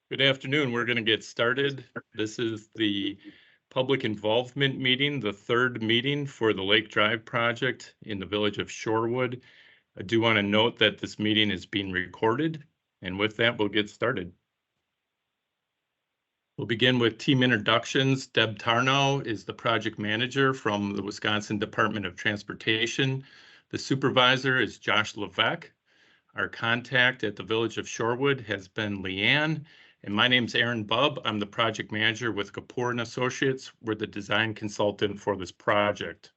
Good afternoon. We're going to get started. This is the public involvement meeting, the third meeting for the Lake Drive project in the village of Shorewood. I do want to note that this meeting is being recorded, and with that, we'll get started. We'll begin with team introductions. Deb Tarnow is the project manager from the Wisconsin Department of Transportation. The supervisor is Josh Levesque. Our contact at the village of Shorewood has been Leanne, and my name's Aaron Bubb. I'm the project manager with Kapoor and Associates. We're the design consultant for this project.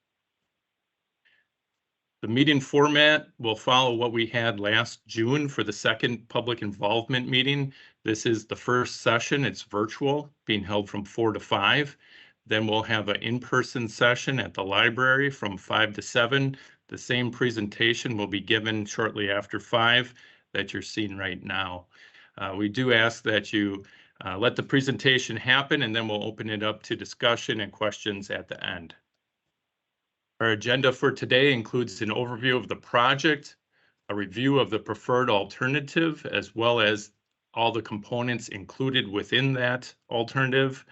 The meeting format will follow what we had last June for the second public involvement meeting. This is the first session. It's virtual, being held from 4 to 5. Then we'll have an in-person session at the library from 5 to 7. The same presentation will be given shortly after 5 that you're seeing right now. We do ask that you let the presentation happen, and then we'll open it up to discussion and questions at the end. Our agenda for today includes an overview of the project, a review of the preferred alternative, as well as all the components included within that alternative.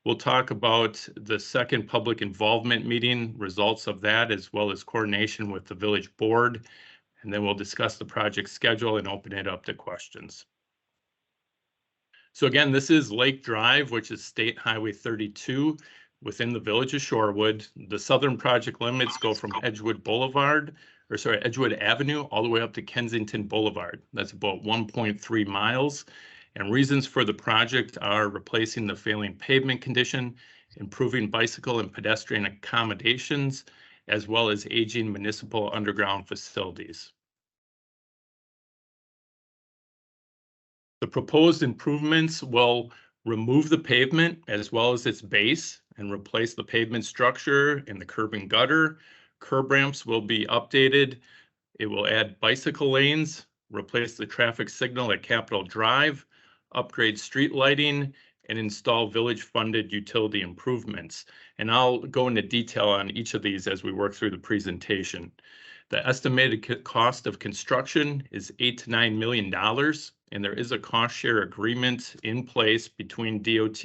We'll talk about the second public involvement meeting, results of that, as well as coordination with the village board. And then we'll discuss the project schedule and open it up to questions. So again, this is Lake Drive, which is State Highway 32 within the village of Shorewood. The southern project limits go from Edgewood Avenue all the way up to Kensington Boulevard. That's about 1.3 miles. And reasons for the project are replacing the failing pavement condition, improving bicycle and pedestrian accommodations, as well as aging municipal underground facilities. The proposed improvements will remove the pavement as well as its base and replace the pavement structure and the curb and gutter. Curb ramps will be updated. It will add bicycle lanes, replace the traffic signal at Capitol Drive, upgrade street lighting, and install village-funded utility improvements. And I'll go into detail on each of these as we work through the presentation. The estimated cost of construction is $8 to $9 million, and there is a cost share agreement in place between DOT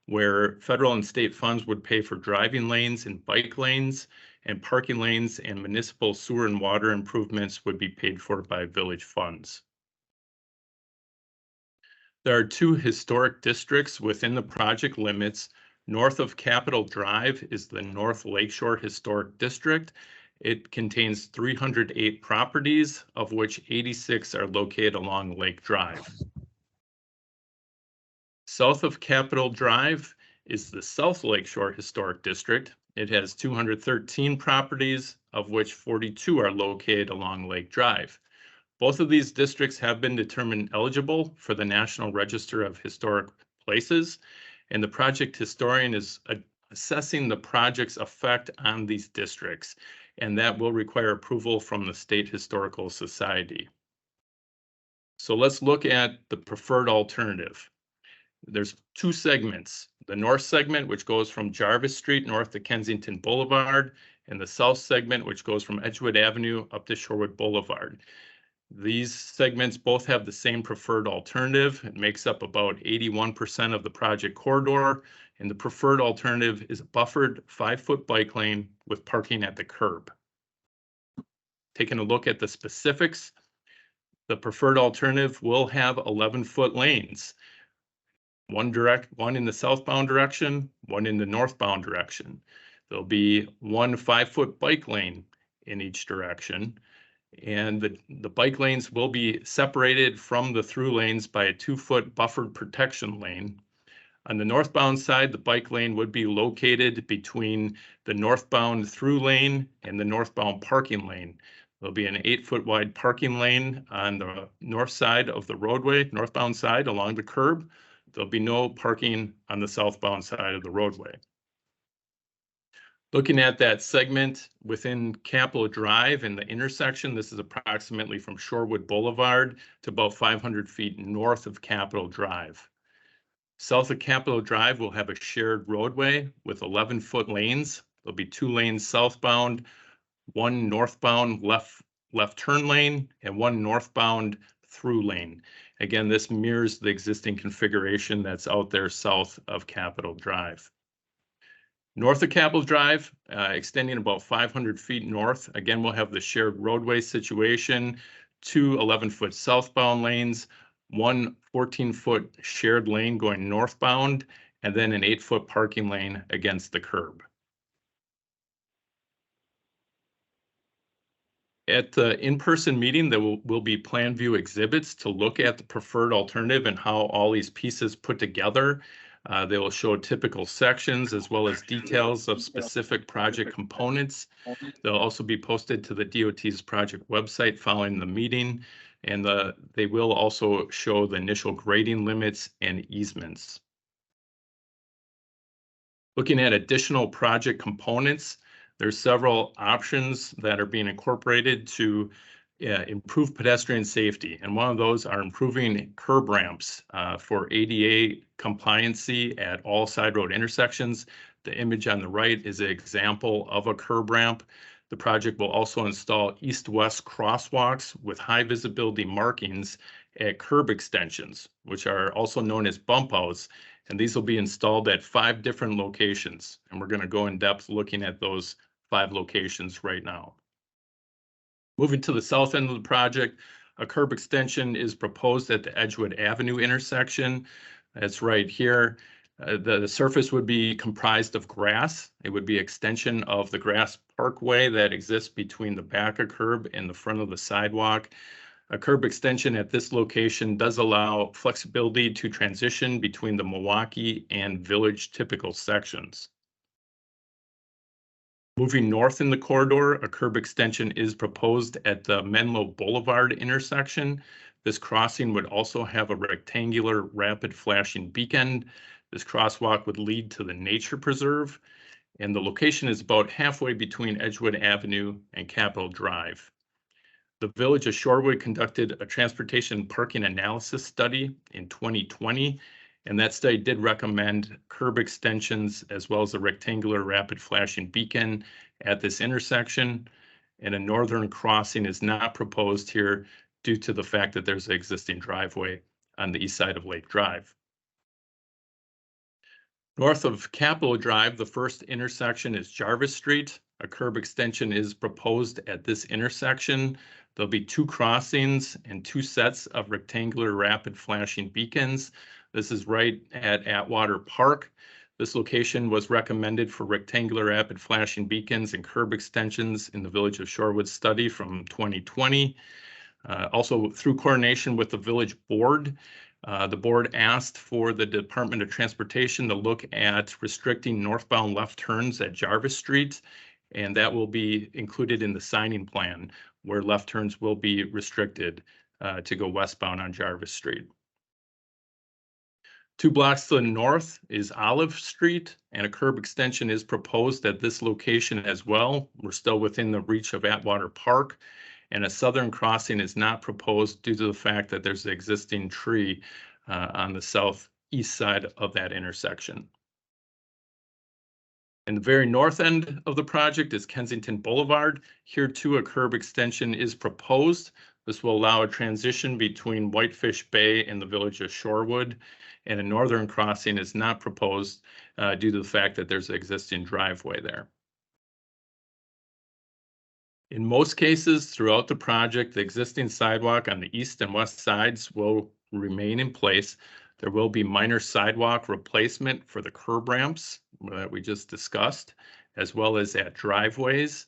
where federal and state funds would pay for driving lanes and bike lanes, and parking lanes and municipal sewer and water improvements would be paid for by village funds. There are two historic districts within the project limits. North of Capitol Drive is the North Lakeshore Historic District. It contains 308 properties, of which 86 are located along Lake Drive. South of Capitol Drive is the South Lakeshore Historic District. It has 213 properties, of which 42 are located along Lake Drive. Both of these districts have been determined eligible for the National Register of Historic Places, and the project historian is assessing the project's effect on these districts, and that will require approval from the State Historical Society. So let's look at the preferred alternative. There's two segments, the north segment, which goes from Jarvis Street north to Kensington Boulevard, and the south segment, which goes from Edgewood Avenue up to Shorewood Boulevard. These segments both have the same preferred alternative. It makes up about 81% of the project corridor, and the preferred alternative is a buffered 5-foot bike lane with parking at the curb. Taking a look at the specifics, the preferred alternative will have 11-foot lanes. One in the southbound direction, one in the northbound direction. There'll be one 5-foot bike lane in each direction, and the bike lanes will be separated from the through lanes by a 2-foot buffered protection lane. On the northbound side, the bike lane would be located between the northbound through lane and the northbound parking lane. There'll be an 8-foot wide parking lane on the north side of the roadway, northbound side along the curb. There'll be no parking on the southbound side of the roadway. Looking at that segment within Capitol Drive and the intersection, this is approximately from Shorewood Boulevard to about 500 feet north of Capitol Drive. South of Capitol Drive will have a shared roadway with 11-foot lanes. There'll be 2 lanes southbound, 1 northbound left turn lane, and 1 northbound through lane. Again, this mirrors the existing configuration that's out there south of Capitol Drive. North of Capitol Drive, extending about 500 feet north, again, we'll have the shared roadway situation, two 11-foot southbound lanes, one 14-foot shared lane going northbound, and then an 8-foot parking lane against the curb. At the in-person meeting, there will be plan view exhibits to look at the preferred alternative and how all these pieces put together. They will show typical sections as well as details of specific project components. They'll also be posted to the DOT's project website following the meeting, and they will also show the initial grading limits and easements. Looking at additional project components, there's several options that are being incorporated to improve pedestrian safety. And one of those are improving curb ramps for ADA compliancy at all side road intersections. The image on the right is an example of a curb ramp. The project will also install east-west crosswalks with high visibility markings at curb extensions, which are also known as bump outs. And these will be installed at 5 different locations. And we're going to go in depth looking at those 5 locations right now. Moving to the south end of the project, a curb extension is proposed at the Edgewood Avenue intersection. That's right here. The surface would be comprised of grass. It would be extension of the grass parkway that exists between the back of curb and the front of the sidewalk. A curb extension at this location does allow flexibility to transition between the Milwaukee and Village typical sections. Moving north in the corridor, a curb extension is proposed at the Menlo Boulevard intersection. This crossing would also have a rectangular rapid flashing beacon. This crosswalk would lead to the nature preserve, and the location is about halfway between Edgewood Avenue and Capitol Drive. The Village of Shorewood conducted a transportation parking analysis study in 2020, and that study did recommend curb extensions as well as a rectangular rapid flashing beacon at this intersection. And a northern crossing is not proposed here due to the fact that there's an existing driveway on the east side of Lake Drive. North of Capitol Drive, the first intersection is Jarvis Street. A curb extension is proposed at this intersection. There'll be 2 crossings and 2 sets of rectangular rapid flashing beacons. This is right at Atwater Park. This location was recommended for rectangular rapid flashing beacons and curb extensions in the Village of Shorewood study from 2020. Also, through coordination with the Village Board, the board asked for the Department of Transportation to look at restricting northbound left turns at Jarvis Street, and that will be included in the signing plan where left turns will be restricted to go westbound on Jarvis Street. 2 blocks to the north is Olive Street, and a curb extension is proposed at this location as well. We're still within the reach of Atwater Park, and a southern crossing is not proposed due to the fact that there's an existing tree on the southeast side of that intersection. And the very north end of the project is Kensington Boulevard. Here too, a curb extension is proposed. This will allow a transition between Whitefish Bay and the Village of Shorewood. And a northern crossing is not proposed due to the fact that there's an existing driveway there. In most cases throughout the project, the existing sidewalk on the east and west sides will remain in place. There will be minor sidewalk replacement for the curb ramps that we just discussed, as well as at driveways.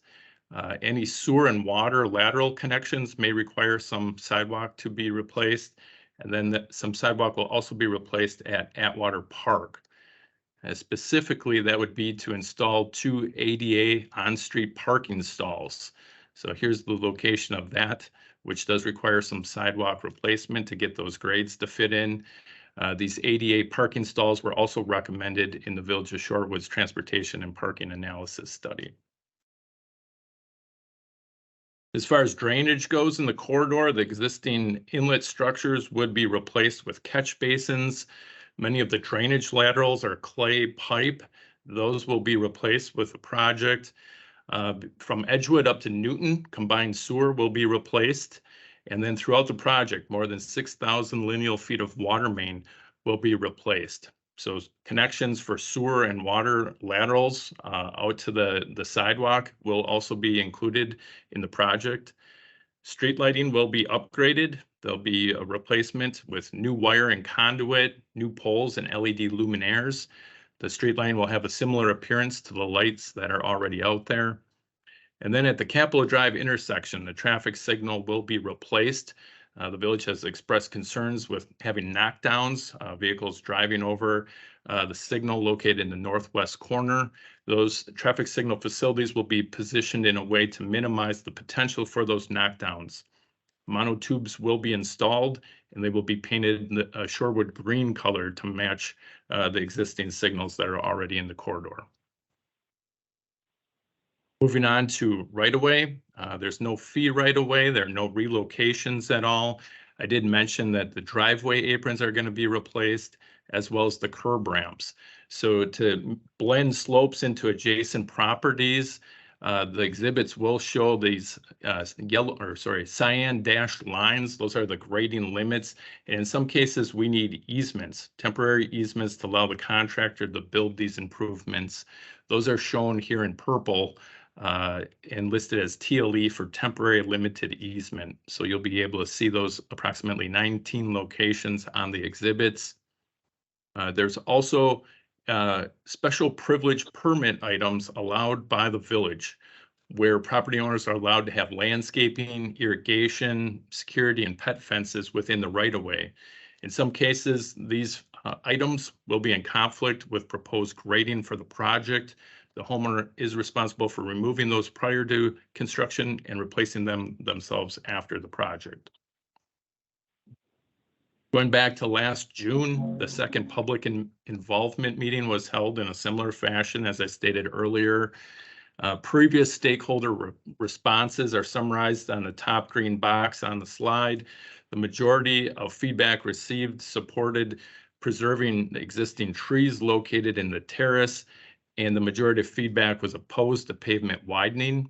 Any sewer and water lateral connections may require some sidewalk to be replaced, and then some sidewalk will also be replaced at Atwater Park. Specifically, that would be to install 2 ADA on-street parking stalls. So here's the location of that, which does require some sidewalk replacement to get those grades to fit in. These ADA parking stalls were also recommended in the Village of Shorewood's transportation and parking analysis study. As far as drainage goes in the corridor, the existing inlet structures would be replaced with catch basins. Many of the drainage laterals are clay pipe. Those will be replaced with the project. From Edgewood up to Newton, combined sewer will be replaced. And then throughout the project, more than 6,000 lineal feet of water main will be replaced. So connections for sewer and water laterals out to the sidewalk will also be included in the project. Street lighting will be upgraded. There'll be a replacement with new wire and conduit, new poles and LED luminaires. The street lighting will have a similar appearance to the lights that are already out there. And then at the Capitol Drive intersection, the traffic signal will be replaced. The village has expressed concerns with having knockdowns, vehicles driving over the signal located in the northwest corner. Those traffic signal facilities will be positioned in a way to minimize the potential for those knockdowns. Monotubes will be installed and they will be painted in a shorewood green color to match the existing signals that are already in the corridor. Moving on to right-of-way, there's no fee right-of-way. There are no relocations at all. I did mention that the driveway aprons are going to be replaced, as well as the curb ramps. So to blend slopes into adjacent properties, the exhibits will show these cyan dashed lines. Those are the grading limits. And in some cases, we need easements, temporary easements to allow the contractor to build these improvements. Those are shown here in purple and listed as TLE for temporary limited easement. So you'll be able to see those approximately 19 locations on the exhibits. There's also special privilege permit items allowed by the village, where property owners are allowed to have landscaping, irrigation, security, and pet fences within the right-of-way. In some cases, these items will be in conflict with proposed grading for the project. The homeowner is responsible for removing those prior to construction and replacing them themselves after the project. Going back to last June, the second public involvement meeting was held in a similar fashion as I stated earlier. Previous stakeholder responses are summarized on the top green box on the slide. The majority of feedback received supported preserving existing trees located in the terrace, and the majority of feedback was opposed to pavement widening.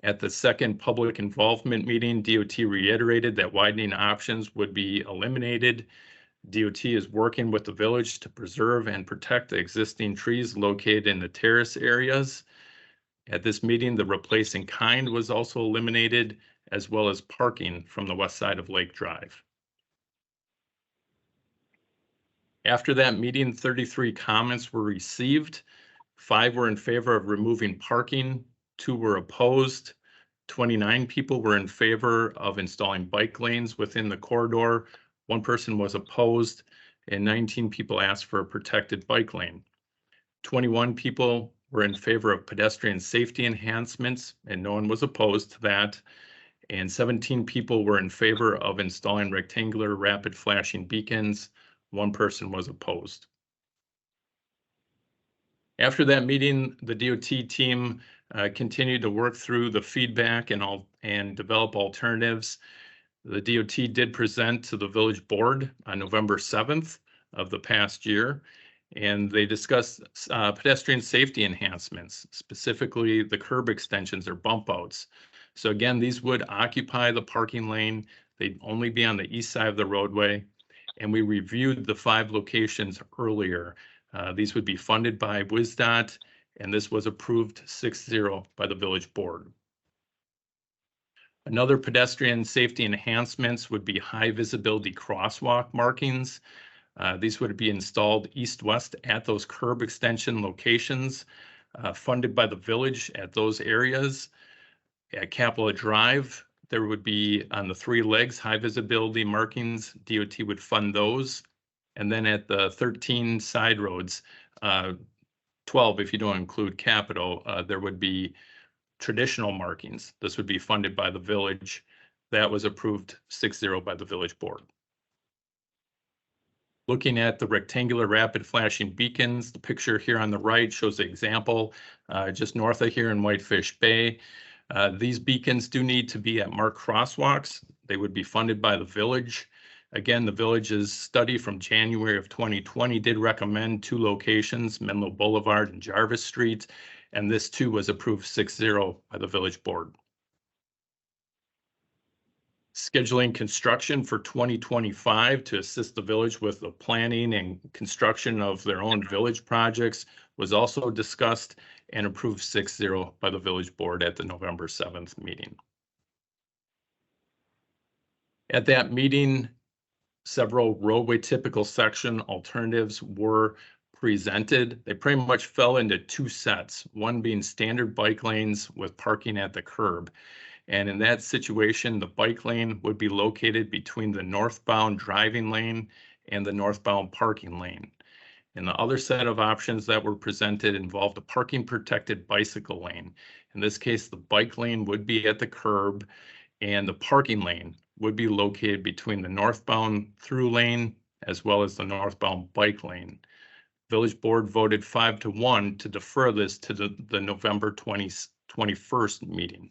At the second public involvement meeting, DOT reiterated that widening options would be eliminated. DOT is working with the village to preserve and protect the existing trees located in the terrace areas. At this meeting, the replace in kind was also eliminated, as well as parking from the west side of Lake Drive. After that meeting, 33 comments were received. 5 were in favor of removing parking, 2 were opposed, 29 people were in favor of installing bike lanes within the corridor, 1 person was opposed, and 19 people asked for a protected bike lane. 21 people were in favor of pedestrian safety enhancements, and no one was opposed to that. And 17 people were in favor of installing rectangular rapid flashing beacons. 1 person was opposed. After that meeting, the DOT team continued to work through the feedback and develop alternatives. The DOT did present to the village board on November 7th of the past year, and they discussed pedestrian safety enhancements, specifically the curb extensions or bump outs. So again, these would occupy the parking lane. They'd only be on the east side of the roadway, and we reviewed the 5 locations earlier. These would be funded by WIS, and this was approved 6-0 by the village board. Another pedestrian safety enhancements would be high visibility crosswalk markings. These would be installed east-west at those curb extension locations, funded by the village at those areas. At Capitol Drive, there would be on the 3 legs, high visibility markings. DOT would fund those. And then at the 13 side roads, 12 if you don't include Capitol, there would be traditional markings. This would be funded by the village. That was approved 6-0 by the village board. Looking at the rectangular rapid flashing beacons, the picture here on the right shows the example just north of here in Whitefish Bay. These beacons do need to be at marked crosswalks. They would be funded by the village. Again, the village's study from January of 2020 did recommend 2 locations, Menlo Boulevard and Jarvis Street, and this too was approved 6-0 by the village board. Scheduling construction for 2025 to assist the village with the planning and construction of their own village projects was also discussed and approved 6-0 by the village board at the November 7th meeting. At that meeting, several roadway typical section alternatives were presented. They pretty much fell into two sets, one being standard bike lanes with parking at the curb. And in that situation, the bike lane would be located between the northbound driving lane and the northbound parking lane. And the other set of options that were presented involved a parking protected bicycle lane. In this case, the bike lane would be at the curb and the parking lane would be located between the northbound through lane as well as the northbound bike lane. Village board voted 5-1 to defer this to the November 21st meeting.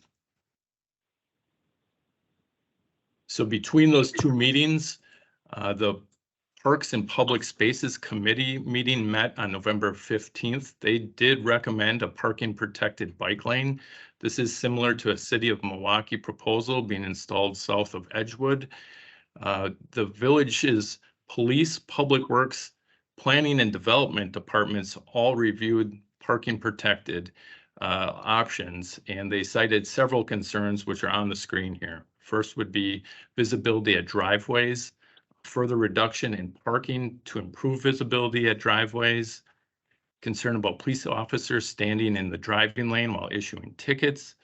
So between those two meetings, the Parks and Public Spaces Committee meeting met on November 15th. They did recommend a parking protected bike lane. This is similar to a City of Milwaukee proposal being installed south of Edgewood. The village's police, public works, planning and development departments all reviewed parking protected options, and they cited several concerns which are on the screen here. First would be visibility at driveways, further reduction in parking to improve visibility at driveways, concern about police officers standing in the driving lane while issuing tickets,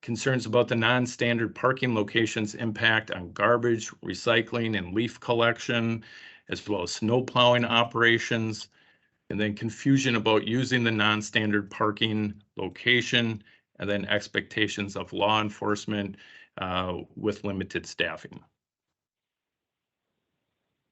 concerns about the non-standard parking locations impact on garbage, recycling, and leaf collection, as well as snow plowing operations, and then confusion about using the non-standard parking location, and then expectations of law enforcement with limited staffing.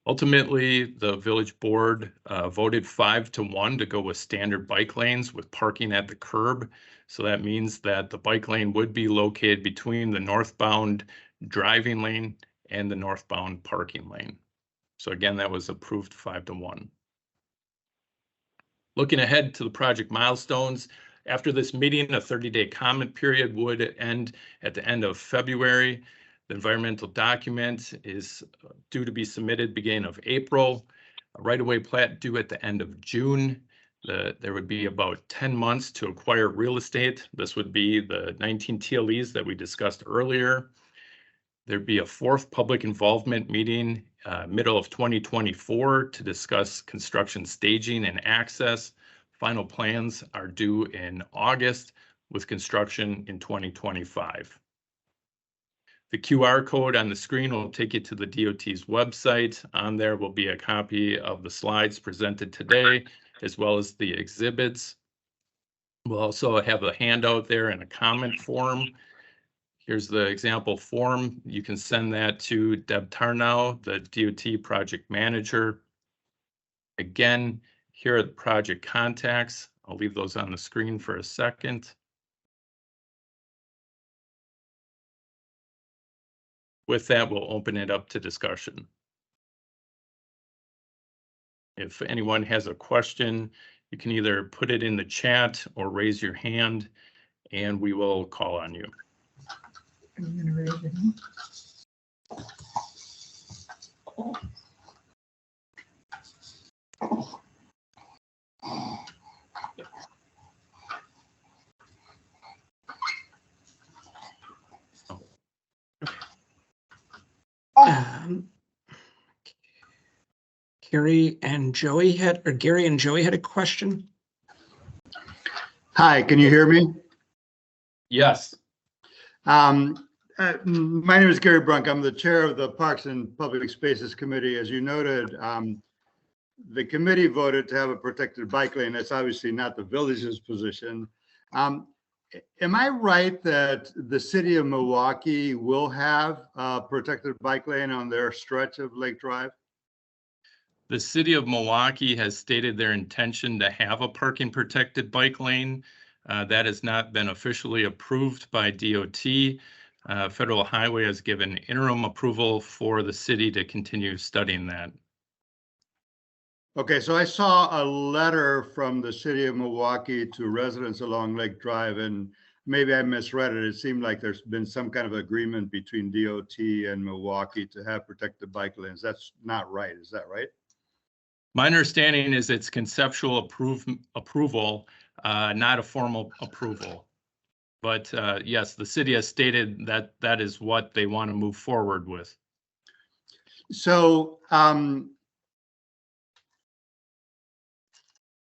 Ultimately, the village board voted 5-1 to go with standard bike lanes with parking at the curb. So that means that the bike lane would be located between the northbound driving lane and the northbound parking lane. So again, that was approved 5-1. Looking ahead to the project milestones, after this meeting, a 30-day comment period would end at the end of February. The environmental document is due to be submitted beginning of April. A right-of-way plat due at the end of June. There would be about 10 months to acquire real estate. This would be the 19 TLEs that we discussed earlier. There'd be a fourth public involvement meeting middle of 2024 to discuss construction staging and access. Final plans are due in August with construction in 2025. The QR code on the screen will take you to the DOT's website. On there will be a copy of the slides presented today, as well as the exhibits. We'll also have a handout there and a comment form. Here's the example form. You can send that to Deb Tarnow, the DOT project manager. Again, here are the project contacts. I'll leave those on the screen for a second. With that, we'll open it up to discussion. If anyone has a question, you can either put it in the chat or raise your hand, and we will call on you. I'm going to raise your hand. Gary and Joey had a question. Hi, can you hear me? Yes. My name is Gary Brunk. I'm the chair of the Parks and Public Spaces Committee. As you noted, the committee voted to have a protected bike lane. That's obviously not the village's position. Am I right that the city of Milwaukee will have a protected bike lane on their stretch of Lake Drive? The city of Milwaukee has stated their intention to have a parking protected bike lane. That has not been officially approved by DOT. Federal Highway has given interim approval for the city to continue studying that. Okay, so I saw a letter from the city of Milwaukee to residents along Lake Drive, and maybe I misread it. It seemed like there's been some kind of agreement between DOT and Milwaukee to have protected bike lanes. That's not right. Is that right? My understanding is it's conceptual approval, not a formal approval. But yes, the city has stated that that is what they want to move forward with. So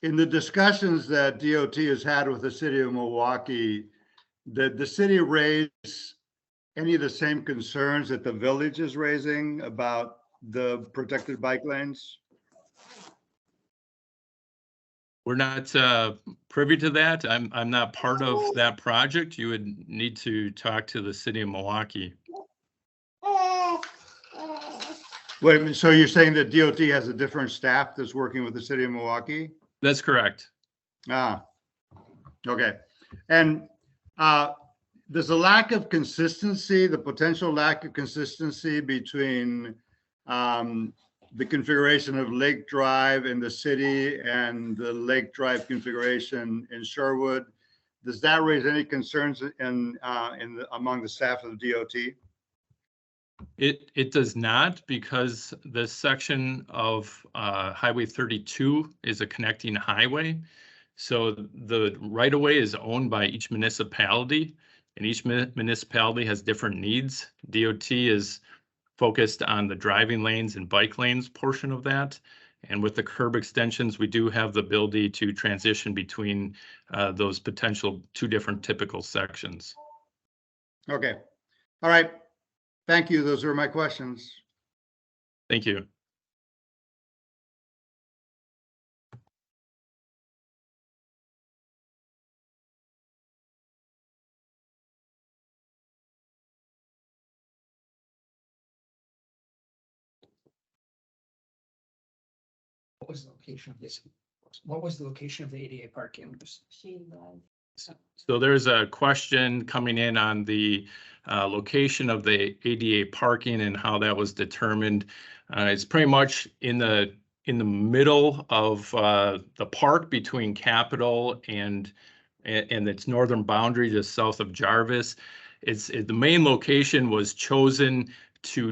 in the discussions that DOT has had with the city of Milwaukee, did the city raise any of the same concerns that the village is raising about the protected bike lanes? We're not privy to that. I'm not part of that project. You would need to talk to the city of Milwaukee. Wait a minute, so you're saying that DOT has a different staff that's working with the city of Milwaukee? That's correct. Ah, okay. And there's a lack of consistency, the potential lack of consistency between the configuration of Lake Drive in the city and the Lake Drive configuration in Sherwood. Does that raise any concerns among the staff of the DOT? It does not, because this section of Highway 32 is a connecting highway. So the right-of-way is owned by each municipality, and each municipality has different needs. DOT is focused on the driving lanes and bike lanes portion of that. And with the curb extensions, we do have the ability to transition between those potential two different typical sections. Okay. All right. Thank you. Those are my questions. Thank you. What was the location of this? What was the location of the ADA parking? So there's a question coming in on the location of the ADA parking and how that was determined. It's pretty much in the middle of the park between Capitol and its northern boundary, just south of Jarvis. The main location was chosen to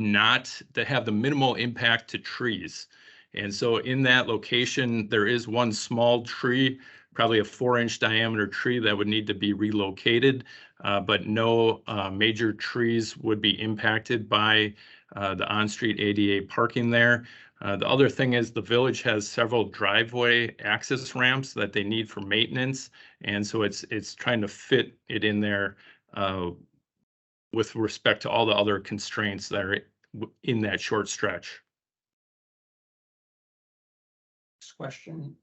have the minimal impact to trees. And so in that location, there is one small tree, probably a 4-inch diameter tree that would need to be relocated, but no major trees would be impacted by the on-street ADA parking there. The other thing is the village has several driveway access ramps that they need for maintenance. And so it's trying to fit it in there with respect to all the other constraints that are in that short stretch. Next question.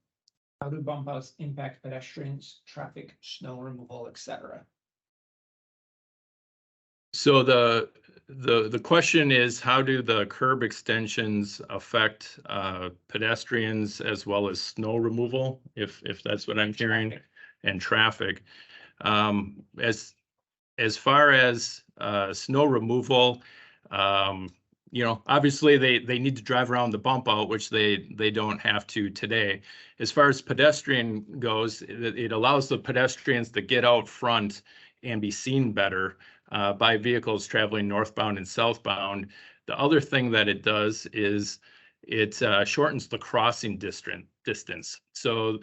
How do bump outs impact pedestrians, traffic, snow removal, etc.? So the question is, how do the curb extensions affect pedestrians as well as snow removal, if that's what I'm hearing, and traffic? As far as snow removal, obviously they need to drive around the bump out, which they don't have to today. As far as pedestrian goes, it allows the pedestrians to get out front and be seen better by vehicles traveling northbound and southbound. The other thing that it does is it shortens the crossing distance. So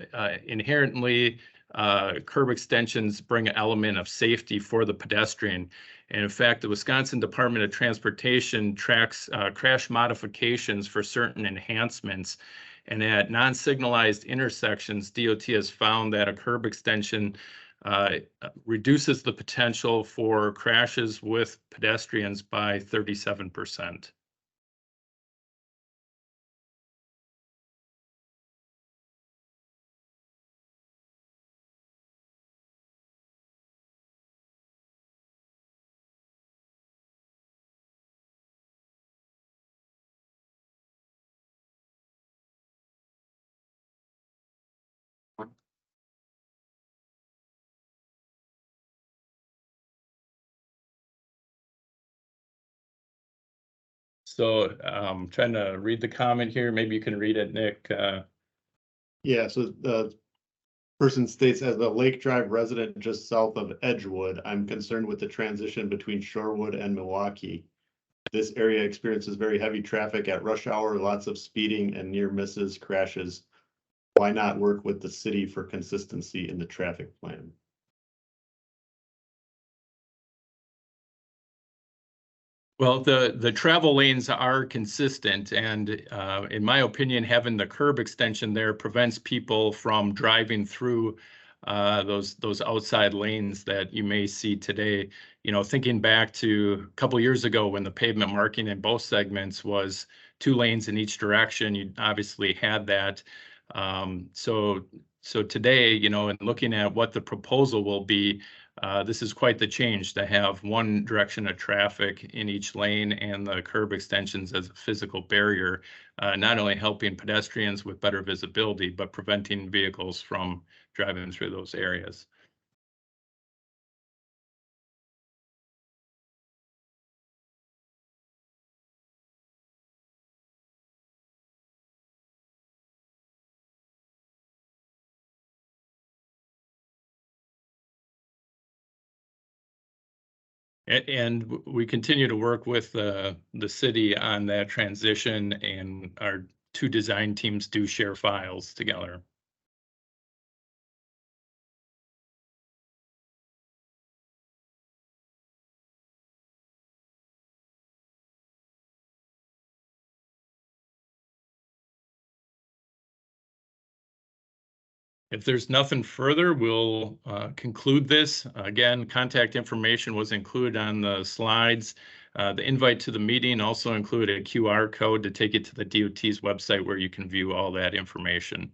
inherently, curb extensions bring an element of safety for the pedestrian. And in fact, the Wisconsin Department of Transportation tracks crash modifications for certain enhancements. And at non-signalized intersections, DOT has found that a curb extension reduces the potential for crashes with pedestrians by 37%. So I'm trying to read the comment here. Maybe you can read it, Nick. Yeah, so Person states, as a Lake Drive resident just south of Edgewood, I'm concerned with the transition between Shorewood and Milwaukee. This area experiences very heavy traffic at rush hour, lots of speeding and near misses, crashes. Why not work with the city for consistency in the traffic plan? Well, the travel lanes are consistent, and in my opinion, having the curb extension there prevents people from driving through those outside lanes that you may see today. You know, thinking back to a couple years ago when the pavement marking in both segments was 2 lanes in each direction, you obviously had that. So today, you know, in looking at what the proposal will be, this is quite the change to have one direction of traffic in each lane and the curb extensions as a physical barrier, not only helping pedestrians with better visibility, but preventing vehicles from driving through those areas. And we continue to work with the city on that transition, and our 2 design teams do share files together. If there's nothing further, we'll conclude this. Again, contact information was included on the slides. The invite to the meeting also included a QR code to take you to the DOT's website where you can view all that information.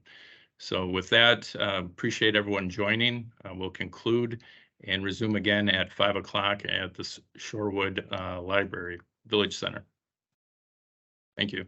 So with that, appreciate everyone joining. We'll conclude and resume again at 5 o'clock at the Shorewood Library Village Center. Thank you.